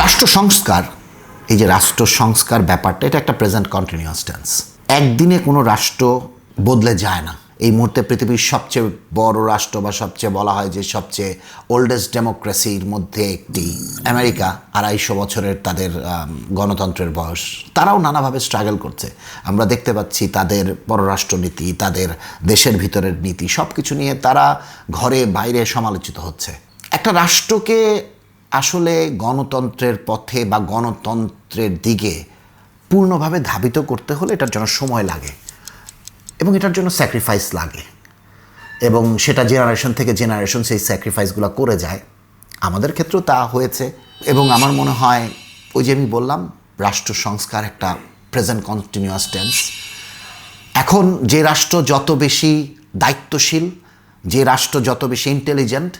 রাষ্ট্র সংস্কার, এই যে রাষ্ট্র সংস্কার ব্যাপারটা, এটা একটা প্রেজেন্ট কন্টিনিউয়াস টেন্স। একদিনে কোনো রাষ্ট্র বদলে যায় না। এই মুহূর্তে পৃথিবীর সবচেয়ে বড় রাষ্ট্র বা সবচেয়ে বলা হয় যে সবচেয়ে ওল্ডেস্ট ডেমোক্রেসির মধ্যে একটি আমেরিকা, 250 বছরের তাদের গণতন্ত্রের বয়স, তারাও নানাভাবে স্ট্রাগল করছে। আমরা দেখতে পাচ্ছি তাদের পররাষ্ট্রনীতি, তাদের দেশের ভিতরের নীতি, সব কিছু নিয়ে তারা ঘরে বাইরে সমালোচিত হচ্ছে। একটা রাষ্ট্রকে আসলে গণতন্ত্রের পথে বা গণতন্ত্রের দিকে পূর্ণভাবে ধাবিত করতে হলে এটার জন্য সময় লাগে এবং এটার জন্য স্যাক্রিফাইস লাগে, এবং সেটা জেনারেশন থেকে জেনারেশন সেই স্যাক্রিফাইসগুলো করে যায়। আমাদের ক্ষেত্রেও তা হয়েছে, এবং আমার মনে হয় ওই যে আমি বললাম, রাষ্ট্র সংস্কার একটা প্রেজেন্ট কন্টিনিউয়াস টেন্স। এখন যে রাষ্ট্র যত বেশি দায়িত্বশীল, যে রাষ্ট্র যত বেশি ইন্টেলিজেন্ট,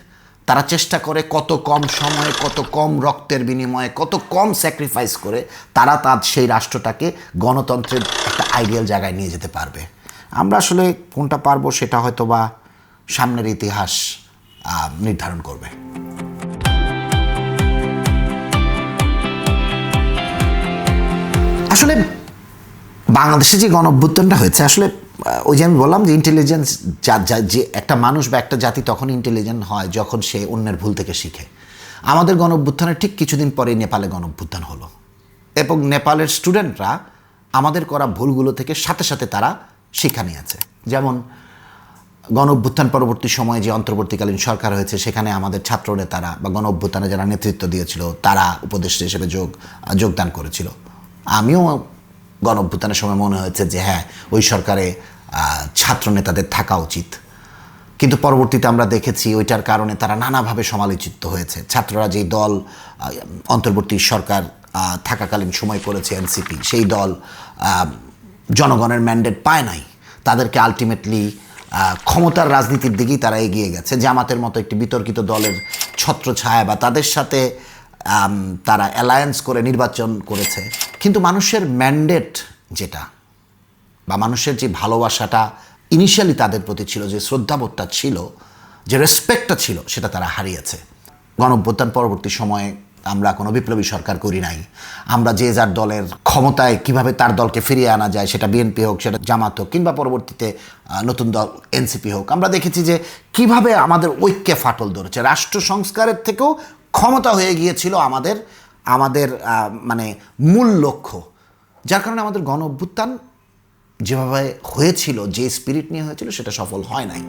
তারা চেষ্টা করে কত কম সময়ে, কত কম রক্তের বিনিময়ে, কত কম স্যাক্রিফাইস করে তারা সেই রাষ্ট্রটাকে গণতন্ত্রের একটা আইডিয়াল জায়গায় নিয়ে যেতে পারবে। আমরা আসলে কোনটা পারবো সেটা হয়তো বা সামনের ইতিহাস নির্ধারণ করবে। আসলে বাংলাদেশে যে গণঅভ্যুত্থানটা হয়েছে, আসলে ওই যে আমি বললাম যে ইন্টেলিজেন্স, যে একটা মানুষ বা একটা জাতি তখন ইন্টেলিজেন্ট হয় যখন সে অন্যের ভুল থেকে শিখে। আমাদের গণঅভ্যুত্থানের ঠিক কিছুদিন পরেই নেপালে গণঅভ্যুত্থান হলো, এবং নেপালের স্টুডেন্টরা আমাদের করা ভুলগুলো থেকে সাথে সাথে তারা শিক্ষা নিয়েছে। যেমন গণঅভ্যুত্থান পরবর্তী সময়ে যে অন্তর্বর্তীকালীন সরকার হয়েছে, সেখানে আমাদের ছাত্র নেতারা বা গণঅভ্যুত্থানে যারা নেতৃত্ব দিয়েছিল তারা উপদেষ্টা হিসেবে যোগদান করেছিল। আমিও গণঅভ্যুত্থানের সময় মনে হয়েছে যে হ্যাঁ, ওই সরকারে ছাত্র নেতাদের থাকা উচিত, কিন্তু পরবর্তীতে আমরা দেখেছি ওইটার কারণে তারা নানাভাবে সমালোচিত হয়েছে। ছাত্ররা যেই দল অন্তর্বর্তী সরকার থাকাকালীন সময় করেছে, এনসিপি, সেই দল জনগণের ম্যান্ডেট পায় নাই। তাদেরকে আলটিমেটলি ক্ষমতার রাজনীতির দিকেই তারা এগিয়ে গেছে। জামাতের মতো একটি বিতর্কিত দলের ছত্রছায়া বা তাদের সাথে তারা অ্যালায়েন্স করে নির্বাচন করেছে, কিন্তু মানুষের ম্যান্ডেট যেটা বা মানুষের যে ভালোবাসাটা ইনিশিয়ালি তাদের প্রতি ছিল, যে শ্রদ্ধাবোধটা ছিল, যে রেসপেক্টটা ছিল, সেটা তারা হারিয়েছে। গণঅভ্যুত্থান পরবর্তী সময়ে আমরা কোনো বিপ্লবী সরকার করি নাই। আমরা যে যার দলের ক্ষমতায় কিভাবে তার দলকে ফিরিয়ে আনা যায়, সেটা বিএনপি হোক, সেটা জামাত হোক, কিংবা পরবর্তীতে নতুন দল এনসিপি হোক, আমরা দেখেছি যে কিভাবে আমাদের ঐক্যে ফাটল ধরেছে। রাষ্ট্র সংস্কারের থেকেও ক্ষমতা হয়ে গিয়েছিল আমাদের মানে মূল লক্ষ্য, যার কারণে আমাদের গণ অভ্যুত্থান যেভাবে হয়েছিল, যে স্পিরিট নিয়ে হয়েছিল, সেটা সফল হয় নাই।